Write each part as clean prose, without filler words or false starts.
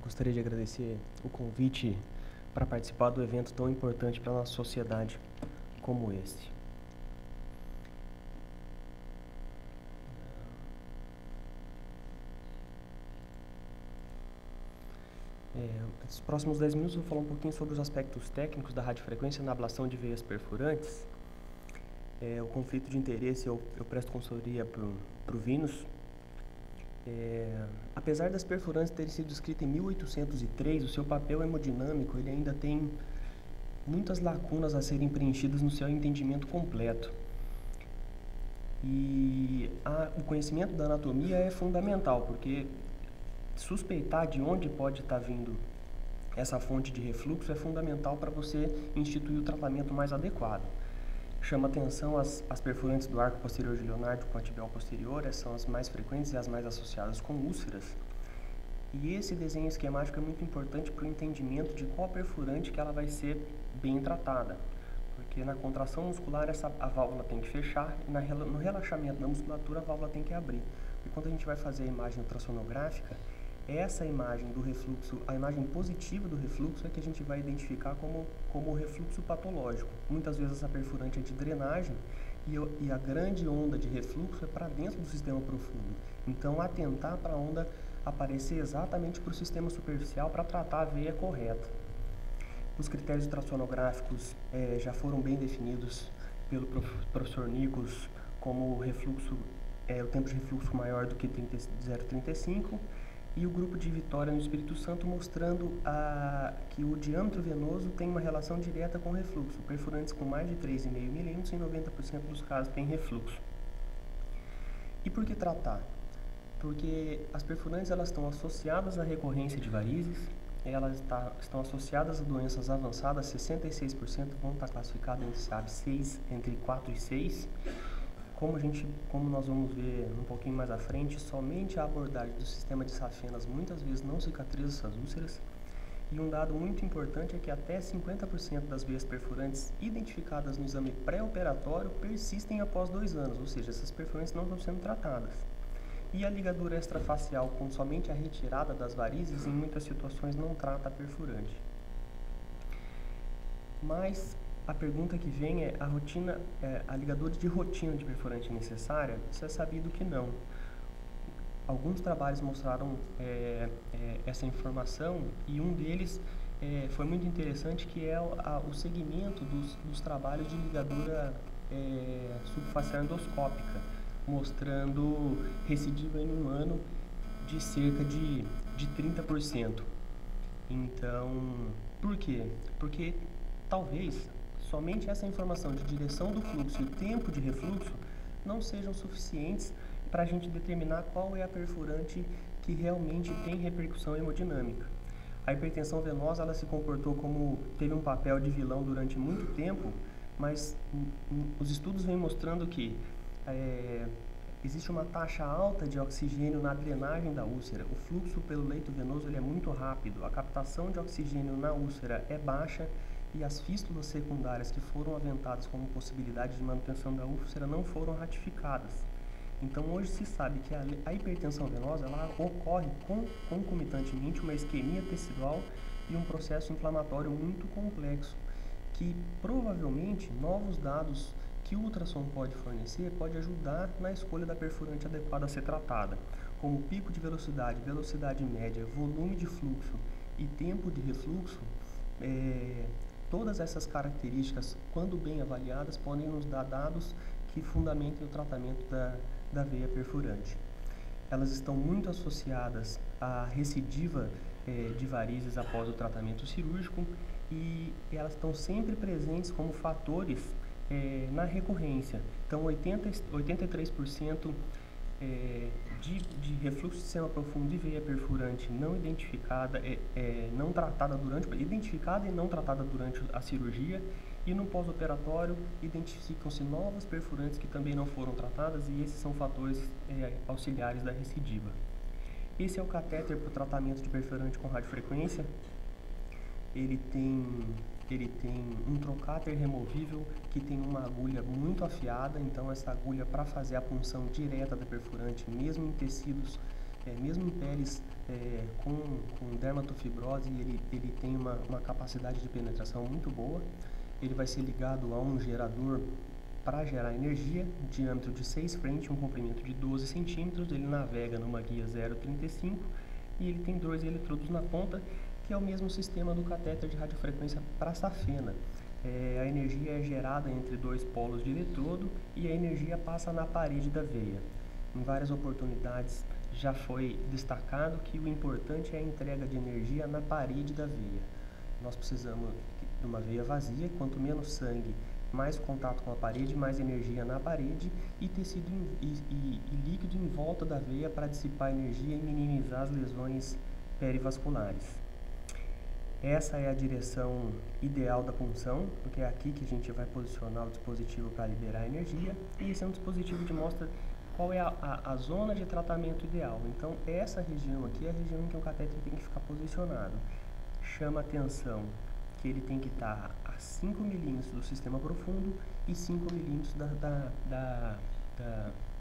Gostaria de agradecer o convite para participar do evento tão importante para a nossa sociedade como este. Nos próximos 10 minutos eu vou falar um pouquinho sobre os aspectos técnicos da radiofrequência na ablação de veias perfurantes. O conflito de interesse eu presto consultoria para o Vinus. Apesar das perfurantes terem sido escritas em 1803, o seu papel hemodinâmico ele ainda tem muitas lacunas a serem preenchidas no seu entendimento completo. E o conhecimento da anatomia é fundamental, porque suspeitar de onde pode estar vindo essa fonte de refluxo é fundamental para você instituir o tratamento mais adequado. Chama atenção as perfurantes do arco posterior de Leonardo com a tibial posterior, essas são as mais frequentes e as mais associadas com úlceras. E esse desenho esquemático é muito importante para o entendimento de qual perfurante que ela vai ser bem tratada. Porque na contração muscular a válvula tem que fechar e no relaxamento da musculatura a válvula tem que abrir. E quando a gente vai fazer a imagem ultrassonográfica, essa imagem do refluxo, a imagem positiva do refluxo é que a gente vai identificar como refluxo patológico. Muitas vezes essa perfurante é de drenagem e a grande onda de refluxo é para dentro do sistema profundo. Então, atentar para a onda aparecer exatamente para o sistema superficial para tratar a veia correta. Os critérios ultrassonográficos já foram bem definidos pelo professor Nikos como o refluxo, o tempo de refluxo maior do que 0,35 e o grupo de Vitória no Espírito Santo mostrando que o diâmetro venoso tem uma relação direta com o refluxo. Perfurantes com mais de 3,5 milímetros em 90% dos casos têm refluxo. E por que tratar? Porque as perfurantes elas estão associadas à recorrência de varizes, elas estão associadas a doenças avançadas, 66% vão estar classificadas entre 4 e 6. Como nós vamos ver um pouquinho mais à frente, somente a abordagem do sistema de safenas muitas vezes não cicatriza essas úlceras. E um dado muito importante é que até 50% das veias perfurantes identificadas no exame pré-operatório persistem após 2 anos, ou seja, essas perfurantes não estão sendo tratadas. E a ligadura extrafacial com somente a retirada das varizes, em muitas situações não trata a perfurante. Mas a pergunta que vem é, a ligadura de rotina de perfurante necessária? Isso é sabido que não. Alguns trabalhos mostraram essa informação e um deles foi muito interessante, que é o segmento dos trabalhos de ligadura subfacial endoscópica, mostrando recidiva em um ano de cerca de 30%. Então, por quê? Porque talvez somente essa informação de direção do fluxo e o tempo de refluxo não sejam suficientes para a gente determinar qual é a perfurante que realmente tem repercussão hemodinâmica. A hipertensão venosa ela se comportou teve um papel de vilão durante muito tempo, mas os estudos vêm mostrando que existe uma taxa alta de oxigênio na drenagem da úlcera. O fluxo pelo leito venoso ele é muito rápido, a captação de oxigênio na úlcera é baixa e as fístulas secundárias que foram aventadas como possibilidade de manutenção da úlcera não foram ratificadas. Então hoje se sabe que a hipertensão venosa ela ocorre concomitantemente uma isquemia tecidual e um processo inflamatório muito complexo, que provavelmente novos dados que o ultrassom pode fornecer pode ajudar na escolha da perfurante adequada a ser tratada, como pico de velocidade, velocidade média, volume de fluxo e tempo de refluxo. Todas essas características, quando bem avaliadas, podem nos dar dados que fundamentem o tratamento da veia perfurante. Elas estão muito associadas à recidiva de varizes após o tratamento cirúrgico e elas estão sempre presentes como fatores na recorrência. Então, 83% de refluxo de sistema profundo e veia perfurante não identificada, não tratada identificada e não tratada durante a cirurgia, e no pós-operatório identificam-se novas perfurantes que também não foram tratadas, e esses são fatores auxiliares da recidiva. Esse é o catéter para o tratamento de perfurante com radiofrequência. Ele tem um trocáter removível que tem uma agulha muito afiada, então essa agulha para fazer a punção direta da perfurante, mesmo em tecidos mesmo em peles com dermatofibrose, ele tem uma capacidade de penetração muito boa. Ele vai ser ligado a um gerador para gerar energia, diâmetro de 6 frentes, um comprimento de 12 centímetros. Ele navega numa guia 0,35 e ele tem 2 eletrodos na ponta, que é o mesmo sistema do catéter de radiofrequência para safena. A energia é gerada entre 2 polos de eletrodo e a energia passa na parede da veia. Em várias oportunidades já foi destacado que o importante é a entrega de energia na parede da veia. Nós precisamos de uma veia vazia, quanto menos sangue, mais contato com a parede, mais energia na parede e tecido e líquido em volta da veia para dissipar energia e minimizar as lesões perivasculares. Essa é a direção ideal da punção, porque é aqui que a gente vai posicionar o dispositivo para liberar energia, e esse é um dispositivo que mostra qual é a zona de tratamento ideal. Então, essa região aqui é a região em que o catéter tem que ficar posicionado. Chama atenção que ele tem que estar a 5 milímetros do sistema profundo e 5 milímetros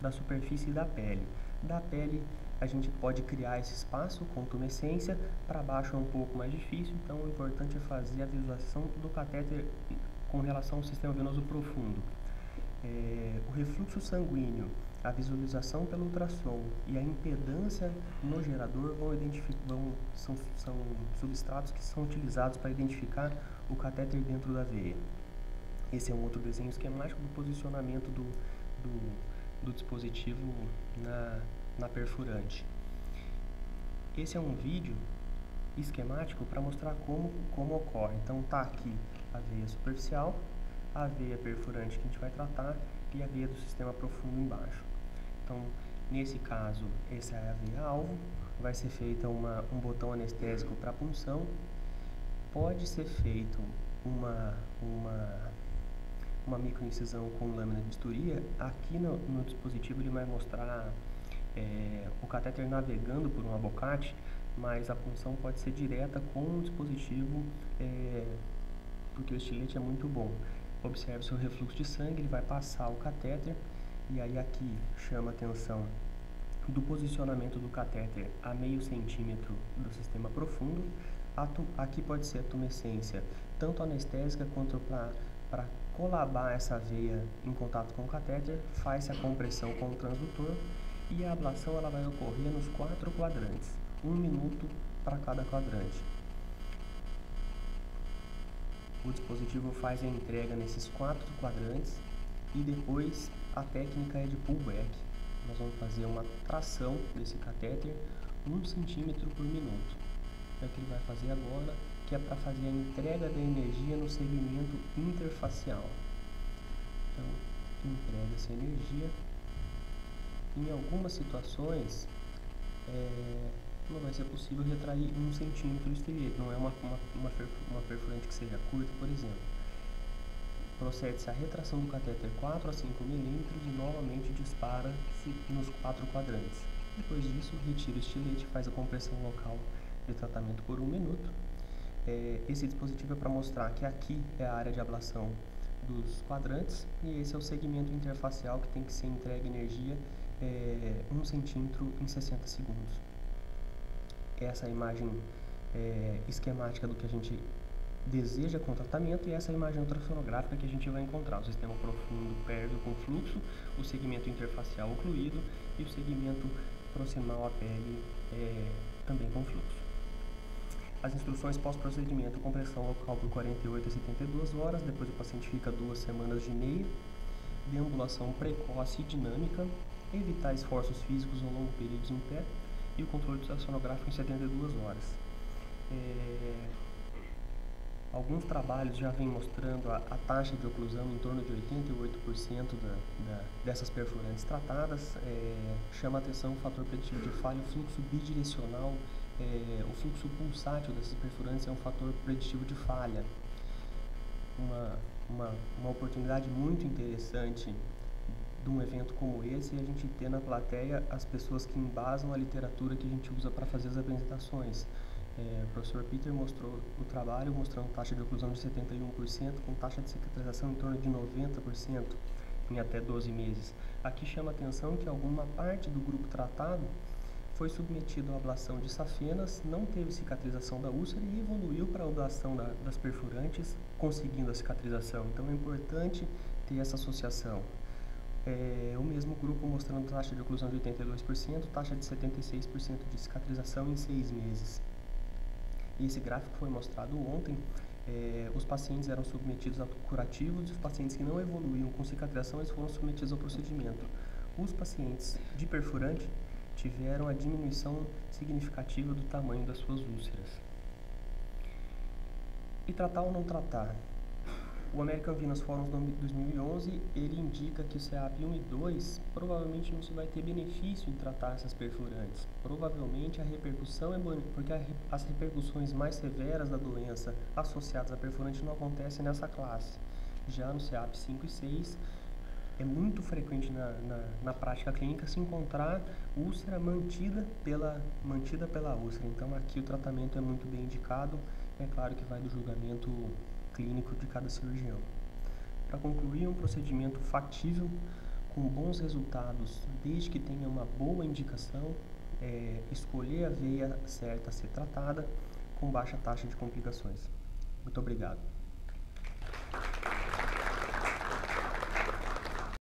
da superfície da pele. Da pele, a gente pode criar esse espaço com tumescência, para baixo é um pouco mais difícil, então o importante é fazer a visualização do catéter com relação ao sistema venoso profundo. O refluxo sanguíneo, a visualização pelo ultrassom e a impedância no gerador são substratos que são utilizados para identificar o catéter dentro da veia. Esse é um outro desenho esquemático do posicionamento do dispositivo na perfurante. Esse é um vídeo esquemático para mostrar como ocorre. Então tá aqui a veia superficial, a veia perfurante que a gente vai tratar e a veia do sistema profundo embaixo. Então, nesse caso, essa é a veia-alvo, vai ser feita um botão anestésico para punção, pode ser feito uma microincisão com lâmina de bisturia. Aqui no dispositivo ele vai mostrar o catéter navegando por um abocate, mas a punção pode ser direta com o dispositivo, porque o estilete é muito bom. Observe seu refluxo de sangue, ele vai passar o catéter, e aí aqui chama a atenção do posicionamento do catéter a meio centímetro do sistema profundo. Aqui pode ser a tumescência, tanto anestésica quanto para colabar essa veia em contato com o catéter, faz-se a compressão com o transdutor e a ablação ela vai ocorrer nos 4 quadrantes, 1 minuto para cada quadrante. O dispositivo faz a entrega nesses 4 quadrantes e depois a técnica é de pullback. Nós vamos fazer uma tração desse catéter 1 centímetro por minuto. É o que ele vai fazer agora, que é para fazer a entrega da energia no segmento interfacial. Então, entrega essa energia. Em algumas situações, não vai ser possível retrair 1 centímetro o estilete, não é uma perfurante que seja curta, por exemplo. Procede-se a retração do catéter 4 a 5 milímetros e novamente dispara-se nos 4 quadrantes. Depois disso, retira o estilete, faz a compressão local de tratamento por 1 minuto. Esse dispositivo é para mostrar que aqui é a área de ablação dos quadrantes e esse é o segmento interfacial que tem que ser entregue energia 1 centímetro em 60 segundos. Essa é a imagem esquemática do que a gente deseja com o tratamento, e essa é a imagem ultrassonográfica que a gente vai encontrar. O sistema profundo pérvio com fluxo, o segmento interfacial ocluído e o segmento proximal à pele também com fluxo. As instruções pós-procedimento: compressão local por 48 a 72 horas, depois o paciente fica 2 semanas de meia, deambulação precoce e dinâmica, evitar esforços físicos ou longos períodos em pé e o controle ultrassonográfico em 72 horas. Alguns trabalhos já vêm mostrando a taxa de oclusão em torno de 88% dessas perfurantes tratadas. Chama a atenção o fator preditivo de falha, o fluxo bidirecional, o fluxo pulsátil dessas perfurantes é um fator preditivo de falha. Uma oportunidade muito interessante de um evento como esse é a gente ter na plateia as pessoas que embasam a literatura que a gente usa para fazer as apresentações. O professor Peter mostrou o trabalho mostrando taxa de oclusão de 71%, com taxa de cicatrização em torno de 90% em até 12 meses. Aqui chama a atenção que alguma parte do grupo tratado foi submetido à ablação de safenas, não teve cicatrização da úlcera e evoluiu para a ablação das perfurantes, conseguindo a cicatrização. Então é importante ter essa associação. O mesmo grupo mostrando taxa de oclusão de 82%, taxa de 76% de cicatrização em 6 meses. E esse gráfico foi mostrado ontem. Os pacientes eram submetidos a curativos e os pacientes que não evoluíam com cicatrização, eles foram submetidos ao procedimento. Os pacientes de perfurante tiveram a diminuição significativa do tamanho das suas úlceras. E tratar ou não tratar? O American Venous Forum 2011, ele indica que o CEAP 1 e 2 provavelmente não se vai ter benefício em tratar essas perfurantes. Provavelmente a repercussão é boa, porque as repercussões mais severas da doença associadas à perfurante não acontecem nessa classe. Já no CEAP 5 e 6, é muito frequente na prática clínica se encontrar úlcera mantida pela úlcera. Então aqui o tratamento é muito bem indicado, é claro que vai do julgamento clínico de cada cirurgião. Para concluir, um procedimento factível, com bons resultados, desde que tenha uma boa indicação, escolher a veia certa a ser tratada, com baixa taxa de complicações. Muito obrigado.